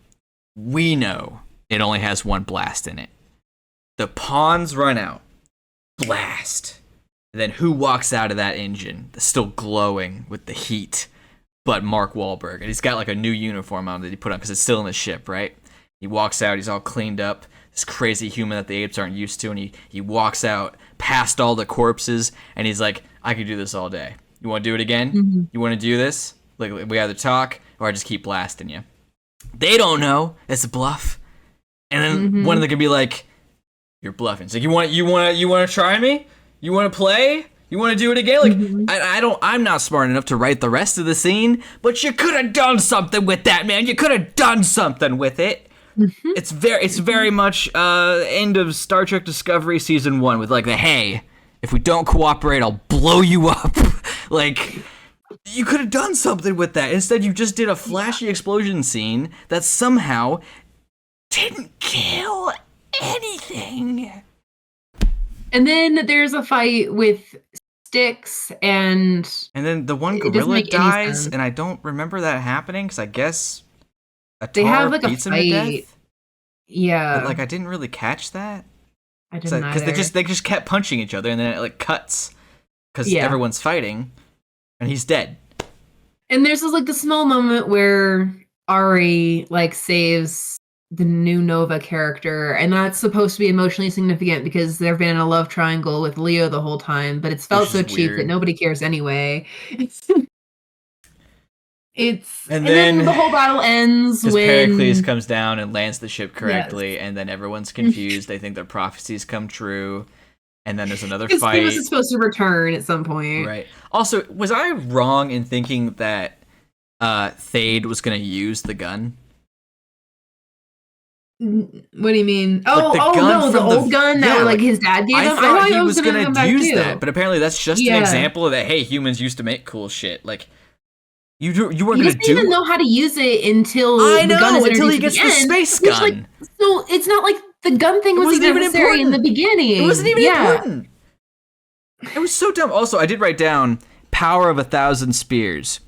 we know it only has one blast in it. The pawns run out. Blast. And then who walks out of that engine that's still glowing with the heat? but Mark Wahlberg, and he's got like a new uniform on that he put on because it's still in the ship, right? He walks out, he's all cleaned up, this crazy human that the apes aren't used to, and he walks out past all the corpses, and he's like, I could do this all day. You want to do it again? Mm-hmm. You want to do this? Like, we either talk or I just keep blasting you. They don't know it's a bluff, and then one of them could be like, "You're bluffing." It's like, you want to try me? You want to play? You want to do it again? Like, I'm not smart enough to write the rest of the scene, but you could have done something with that, man. You could have done something with it. It's very much end of Star Trek Discovery season 1 with like the, hey, if we don't cooperate, I'll blow you up. Like, you could have done something with that. Instead, you just did a flashy explosion scene that somehow didn't kill anything. And then there's a fight with sticks, and then the one gorilla dies, and I don't remember that happening because I guess they have like beats a him to fight. death. Yeah, but like I didn't really catch that. I didn't either. Because they just kept punching each other, and then it like cuts because everyone's fighting, and he's dead. And there's this like the small moment where Ari like saves the new Nova character, and that's supposed to be emotionally significant because they've been in a love triangle with Leo the whole time, but it's felt so cheap that nobody cares anyway. And then the whole battle ends when Pericles comes down and lands the ship correctly, and then everyone's confused. They think their prophecies come true, and then there's another fight. He was supposed to return at some point, right? Also, was I wrong in thinking that Thade was going to use the gun? What do you mean? Like the old gun that like his dad gave him. I thought he was gonna use that, but apparently that's just an example of that. Hey, humans used to make cool shit. Like you weren't gonna do. He doesn't even know how to use it until until he gets the space gun. So it's not like the gun thing wasn't even necessary in the beginning. It wasn't even important. It was so dumb. Also, I did write down power of 1,000 spears.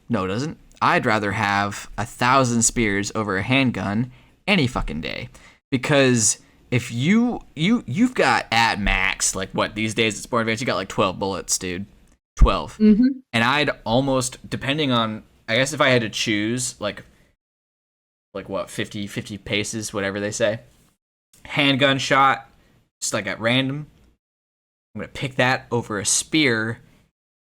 No, it doesn't. I'd rather have 1,000 spears over a handgun any fucking day, because if you've got at max, like what these days it's more advanced, you got like 12 bullets, dude. 12. And I'd almost, depending on, I guess if I had to choose like what 50 paces, whatever they say, handgun shot just like at random, I'm gonna pick that over a spear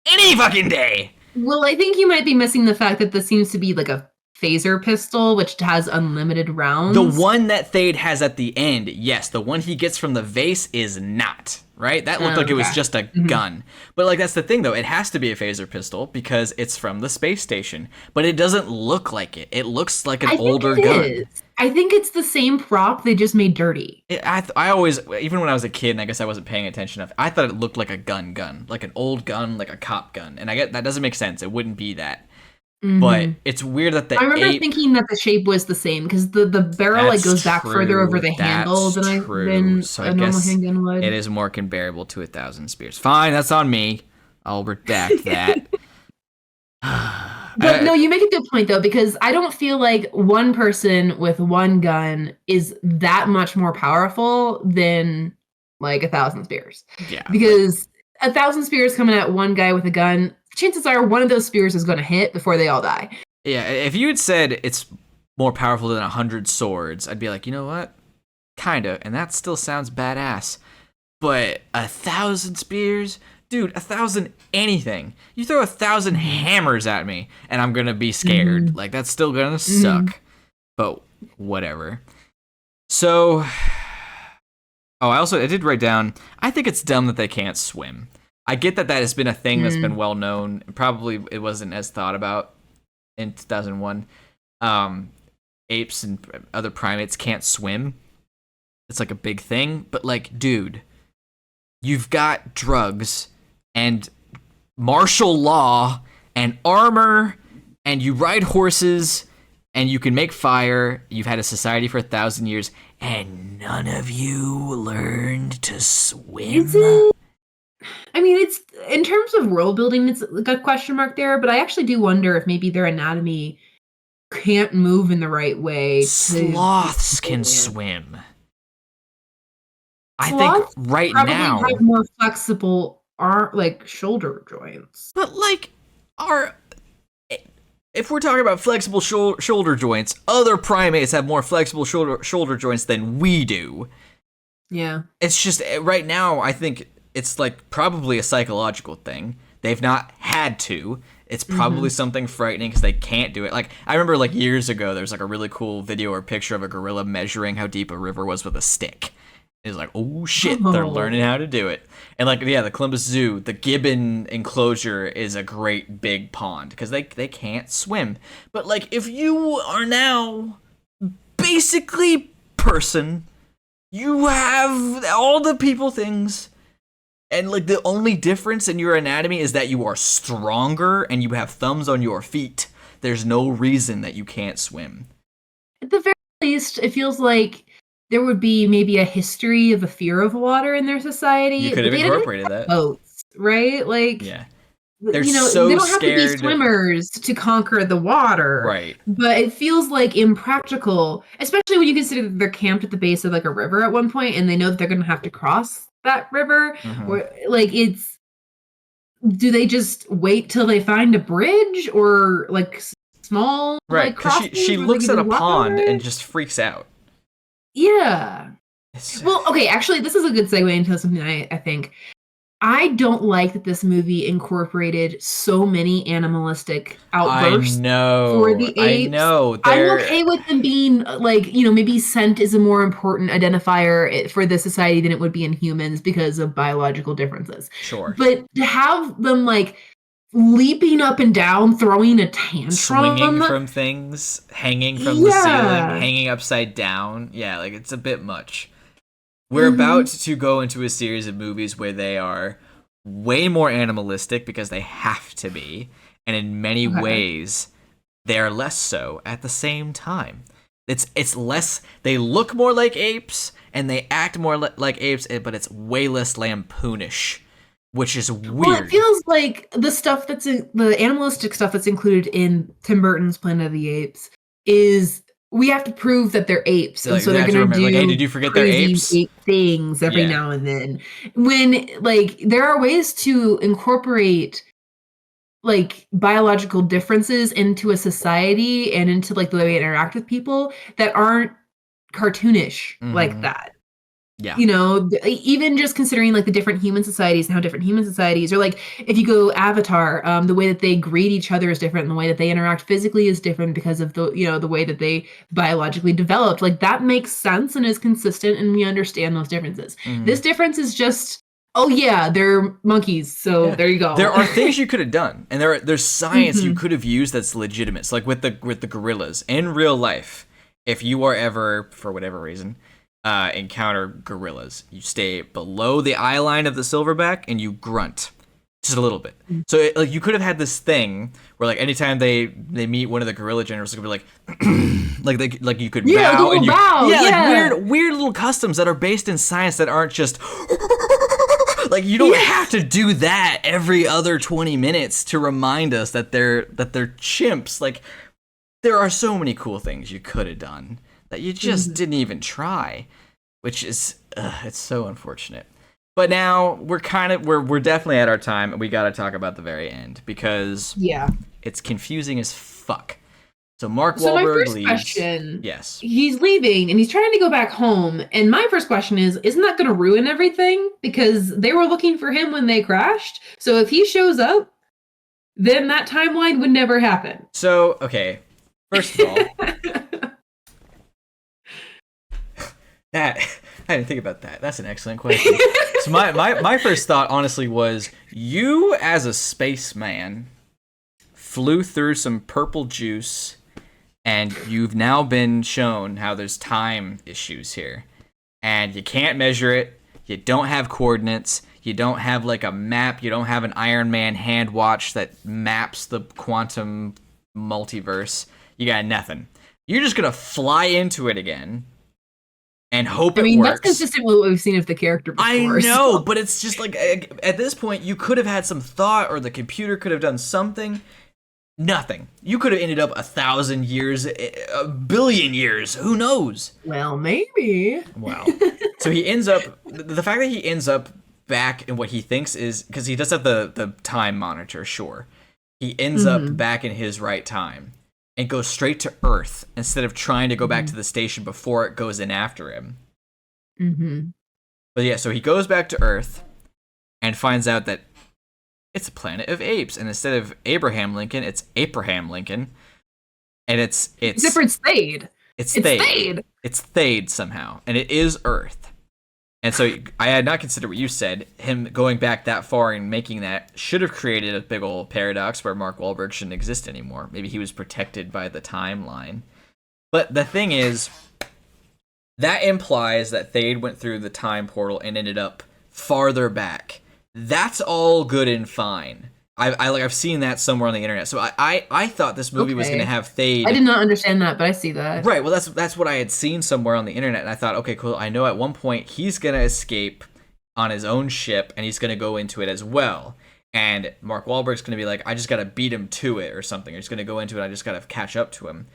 any fucking day. Well, I think you might be missing the fact that this seems to be like a phaser pistol, which has unlimited rounds. The one that Thade has at the end, yes. The one he gets from the vase is not, right? That looked like it was just a gun. But like that's the thing, though. It has to be a phaser pistol because it's from the space station. But it doesn't look like it. It looks like an older gun. I think it's the same prop they just made dirty. I always, even when I was a kid and I guess I wasn't paying attention enough, I thought it looked like a gun. Like an old gun, like a cop gun. And I get that doesn't make sense. It wouldn't be that. But it's weird that I remember thinking that the shape was the same because the barrel like goes back further over the handle than a normal handgun would. It is more comparable to 1,000 spears. Fine, that's on me. I'll redact that. But no, you make a good point though, because I don't feel like one person with one gun is that much more powerful than like 1,000 spears. Yeah, because 1,000 spears coming at one guy with a gun, chances are one of those spears is going to hit before they all die. Yeah, if you had said it's more powerful than 100 swords, I'd be like, you know what? Kinda, and that still sounds badass. But 1,000 spears? Dude, 1,000 anything. You throw 1,000 hammers at me, and I'm gonna be scared. Like, that's still gonna suck. But whatever. So... Oh, I did write down, I think it's dumb that they can't swim. I get that has been a thing that's been well known. Probably it wasn't as thought about in 2001. Apes and other primates can't swim. It's like a big thing. But like, dude, you've got drugs and martial law and armor and you ride horses and you can make fire. You've had a society for 1,000 years and none of you learned to swim. I mean, it's in terms of world building, it's like a question mark there, but I actually do wonder if maybe their anatomy can't move in the right way. Sloths can swim. I think right now have more flexible shoulder joints. But like if we're talking about flexible shoulder joints, other primates have more flexible shoulder joints than we do. Yeah. It's just, right now, I think it's like probably a psychological thing. They've not had to. It's probably something frightening because they can't do it. Like, I remember like years ago, there was like a really cool video or picture of a gorilla measuring how deep a river was with a stick. It's like, oh shit, they're learning how to do it. And like, yeah, the Columbus Zoo, the gibbon enclosure is a great big pond because they can't swim. But like, if you are now basically person, you have all the people things, and like the only difference in your anatomy is that you are stronger and you have thumbs on your feet. There's no reason that you can't swim. At the very least, it feels like there would be maybe a history of a fear of water in their society. You could have incorporated that. Boats, right? Like, yeah. They're so they don't have to be swimmers to conquer the water. Right. But it feels like impractical, especially when you consider that they're camped at the base of like a river at one point and they know that they're going to have to cross that river. Or like, do they just wait till they find a bridge or like small right? Like, she looks at a pond and just freaks out. Yeah. Well, okay, actually, this is a good segue into something I think. I don't like that this movie incorporated so many animalistic outbursts for the apes. I know. I'm okay with them being like, maybe scent is a more important identifier for the society than it would be in humans because of biological differences. Sure. But to have them like leaping up and down, throwing a tantrum, swinging from things, hanging from the ceiling, hanging upside down. Yeah, like it's a bit much. We're about to go into a series of movies where they are way more animalistic because they have to be, and in many ways they are less so at the same time. It's less, they look more like apes and they act more like apes, but it's way less lampoonish, which is weird. Well, it feels like the stuff the animalistic stuff that's included in Tim Burton's Planet of the Apes is we have to prove that they're apes, and so they're going to do hey, did you forget they're apes? Ape things every now and then. When like there are ways to incorporate like biological differences into a society and into like the way we interact with people that aren't cartoonish like that. Yeah. Even just considering like the different human societies and how different human societies, or like if you go Avatar, the way that they greet each other is different and the way that they interact physically is different because of the way that they biologically developed. Like that makes sense and is consistent and we understand those differences. This difference is just, oh yeah, they're monkeys. So there you go. There are things you could have done, and there's science you could have used that's legitimate. So like with the gorillas in real life, if you are ever, for whatever reason, encounter gorillas, you stay below the eye line of the silverback and you grunt just a little bit. So you could have had this thing where like anytime they meet one of the gorilla generals, it could be like like you could bow and like weird little customs that are based in science that aren't just like you don't have to do that every other 20 minutes to remind us that they're chimps. Like there are so many cool things you could have done that you just didn't even try, which is it's so unfortunate. But now we're definitely at our time, and we got to talk about the very end because it's confusing as fuck. So Mark Wahlberg my first leaves. Question, yes, he's leaving and he's trying to go back home. And my first question is, isn't that going to ruin everything? Because they were looking for him when they crashed. So if he shows up, then that timeline would never happen. So okay, first of all. I didn't think about that. That's an excellent question. So my first thought, honestly, was you as a spaceman flew through some purple juice, and you've now been shown how there's time issues here. And you can't measure it. You don't have coordinates. You don't have like a map. You don't have an Iron Man hand watch that maps the quantum multiverse. You got nothing. You're just going to fly into it again. And hope it works. That's consistent with what we've seen of the character before. I know, but it's just like, at this point, you could have had some thought, or the computer could have done something. Nothing. You could have ended up 1,000 years, 1 billion years. Who knows? Well, maybe. Wow. So he ends up, the fact that he ends up back in what he thinks is, because he does have the time monitor, sure. he ends up back in his right time and goes straight to Earth instead of trying to go back to the station before it goes in after him. But yeah, so he goes back to Earth and finds out that it's a planet of apes, and instead of Abraham Lincoln, it's Abraham Lincoln, and it's except for it's Thade. It's Thade. It's Thade somehow, and it is Earth. And so I had not considered what you said. Him going back that far and making that should have created a big old paradox where Mark Wahlberg shouldn't exist anymore. Maybe he was protected by the timeline. But the thing is, that implies that Thade went through the time portal and ended up farther back. That's all good and fine. I've seen that somewhere on the internet. So I thought this movie was going to have Thade. I did not understand that, but I see that. Right. Well, that's what I had seen somewhere on the internet, and I thought, okay, cool. I know at one point he's going to escape on his own ship, and he's going to go into it as well. And Mark Wahlberg's going to be like, I just got to beat him to it or something. He's going to go into it. I just got to catch up to him.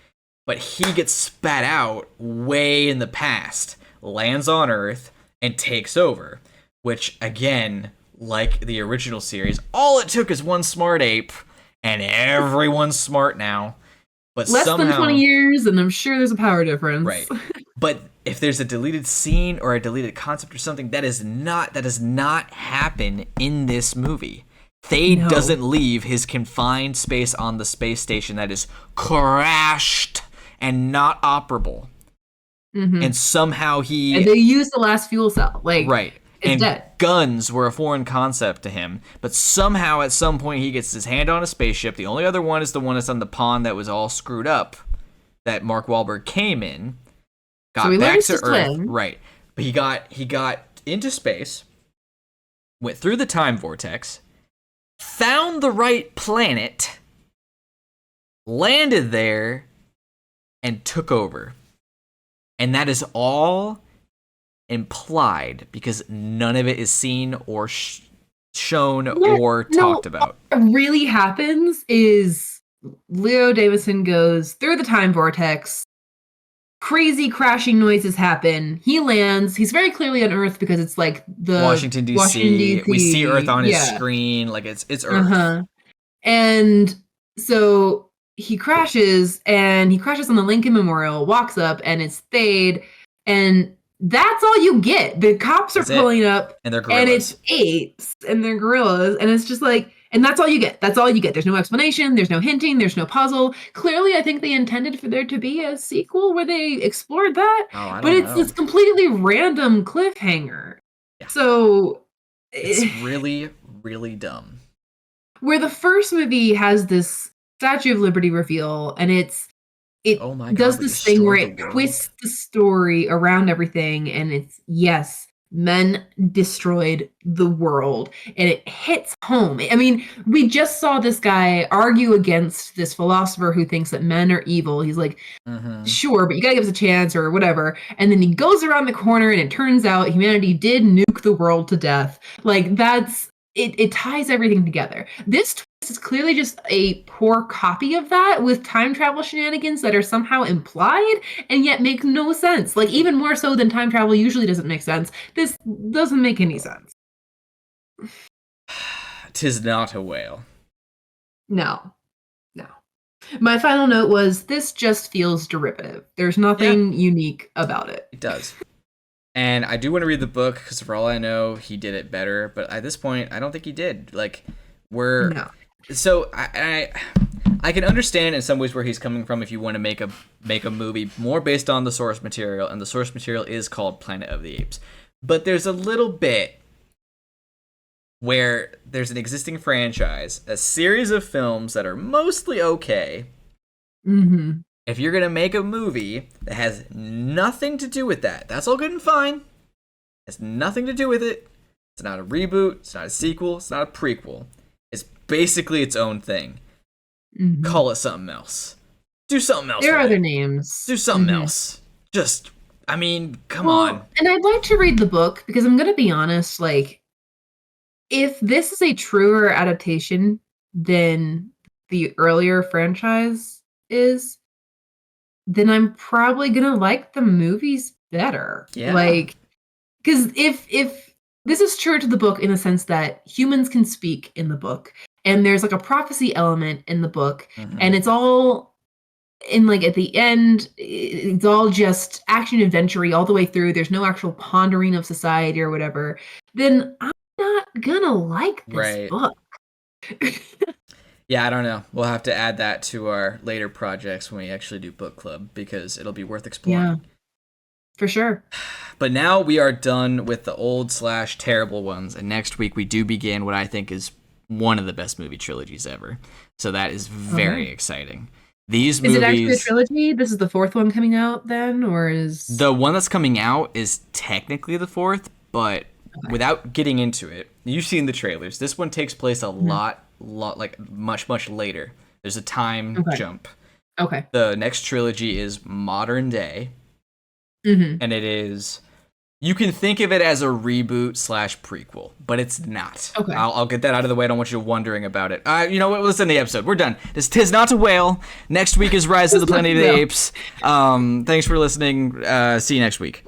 But he gets spat out way in the past, lands on Earth, and takes over. Which, again, like the original series, all it took is one smart ape, and everyone's smart now. But less than 20 years, and I'm sure there's a power difference. Right. But if there's a deleted scene or a deleted concept or something, that does not happen in this movie. Thade doesn't leave his confined space on the space station that is crashed and not operable. And somehow and they use the last fuel cell. Right. And dead. Guns were a foreign concept to him, but somehow at some point he gets his hand on a spaceship. The only other one is the one that's on the pond that was all screwed up, that Mark Wahlberg came in, got back to Earth, right? But he got into space, went through the time vortex, found the right planet, landed there, and took over. And that is all implied because none of it is seen or shown or talked about. What really happens is Leo Davison goes through the time vortex. Crazy crashing noises happen. He lands. He's very clearly on Earth because it's like the Washington DC. We see Earth on his screen, like it's Earth. And so he crashes, and he crashes on the Lincoln Memorial. Walks up, and it's Thade, and that's all you get. The cops are pulling up, and they're gorillas. And it's apes, and they're gorillas, and it's just like, and that's all you get. That's all you get. There's no explanation. There's no hinting. There's no puzzle. Clearly, I think they intended for there to be a sequel where they explored that, but it's this completely random cliffhanger. Yeah. So it's really, really dumb. Where the first movie has this Statue of Liberty reveal, and it does this thing where it twists the story around everything, and it's, yes, men destroyed the world, and it hits home. I mean, we just saw this guy argue against this philosopher who thinks that men are evil. He's like, sure, but you gotta give us a chance or whatever. And then he goes around the corner, and it turns out humanity did nuke the world to death. Like, that's it ties everything together. This twist is clearly just a poor copy of that with time travel shenanigans that are somehow implied and yet make no sense. Like, even more so than time travel usually doesn't make sense. This doesn't make any sense. 'Tis not a whale. No. My final note was, this just feels derivative. There's nothing unique about it. It does. And I do want to read the book because for all I know, he did it better. But at this point, I don't think he did. Like, so I can understand in some ways where he's coming from if you want to make a movie more based on the source material, and the source material is called Planet of the Apes. But there's a little bit where there's an existing franchise, a series of films that are mostly okay. If you're going to make a movie that has nothing to do with that, that's all good and fine. It has nothing to do with it. It's not a reboot. It's not a sequel. It's not a prequel. It's basically its own thing. Call it something else. Do something else. There are other names. Do something else. Just, I mean, come on. And I'd like to read the book because I'm going to be honest, like, if this is a truer adaptation than the earlier franchise is, then I'm probably gonna like the movies better. Yeah. Like, because if this is true to the book in the sense that humans can speak in the book, and there's like a prophecy element in the book, and it's all in like at the end, it's all just action adventure all the way through. There's no actual pondering of society or whatever. Then I'm not gonna like this book. Yeah, I don't know. We'll have to add that to our later projects when we actually do book club, because it'll be worth exploring. Yeah, for sure. But now we are done with the old/terrible ones, and next week we do begin what I think is one of the best movie trilogies ever. So that is very exciting. These movies. Is it actually a trilogy? This is the fourth one coming out then, or is the one that's coming out is technically the fourth, but without getting into it, you've seen the trailers. This one takes place a lot like much later. There's a time jump. Okay. The next trilogy is modern day, and it is. You can think of it as a reboot/prequel, but it's not. Okay. I'll get that out of the way. I don't want you wondering about it. You know what? Let's end the episode. We're done. This 'Tis Not a Whale. Next week is Rise of the Planet of the Apes. Thanks for listening. See you next week.